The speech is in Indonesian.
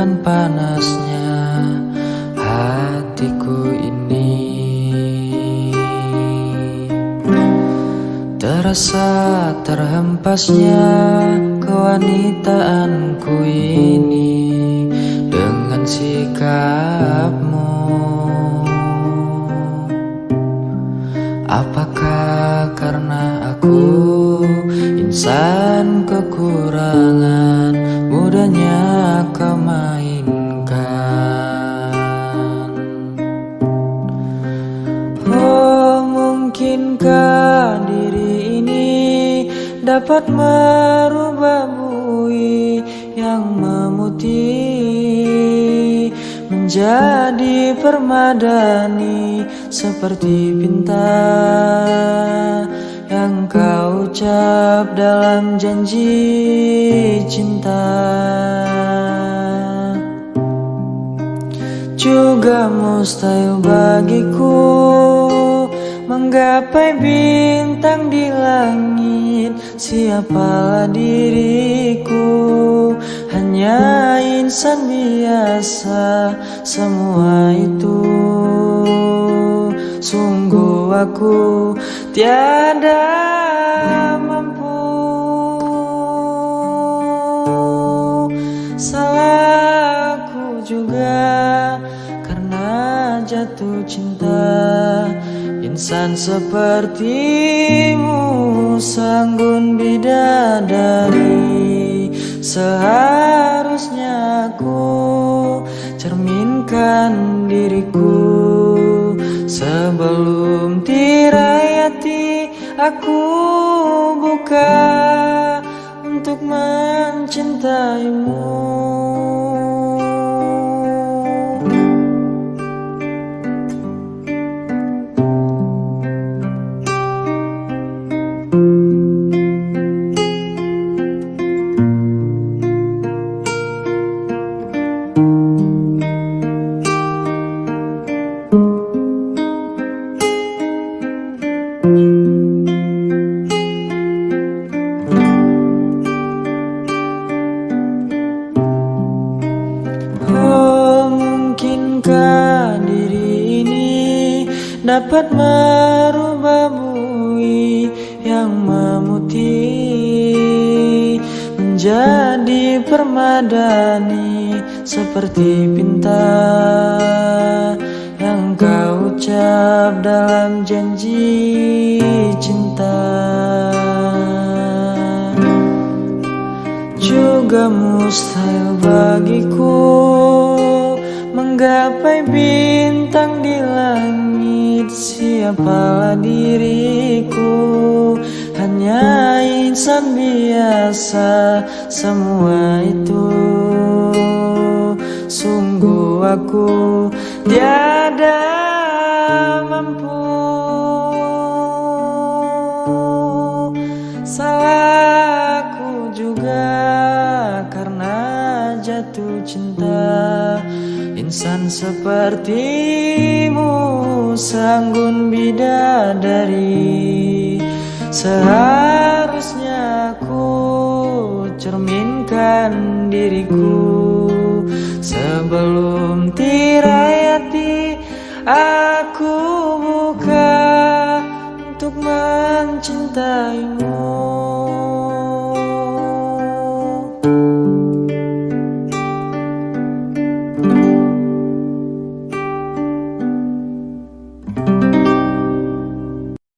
dengan panasnya hatiku ini. Terasa terhempasnya kewanitaanku ini dengan sikapmu. Apakah karena aku insan kekurangan, mudahnya kau mainkan? Oh, mungkinkah diri ini dapat merubah bui yang memutih menjadi permadani, seperti bintang yang kau ucap dalam janji cinta. Juga mustahil bagiku menggapai bintang di langit. Siapalah diriku, hanya insan biasa. Semua itu sungguh aku tiada mampu. Salahku juga karena jatuh cinta. Insan sepertimu sanggun bidadari. Seharusnya aku cerminkan diriku sebelum tirai hati aku buka untuk mencintaimu. Oh, mungkinkah diri ini dapat merubah bui yang memutih menjadi permadani, seperti bintang yang kau ucap dalam janji cinta. Juga mustahil bagiku menggapai bintang di langit. Siapalah diriku, hanya insan biasa. Semua itu sungguh aku tiada mampu. Salahku juga karena jatuh cinta. Insan sepertimu sanggun bidadari. Seharusnya aku cerminkan diriku sebelum tirai hati aku buka untuk mencintaimu.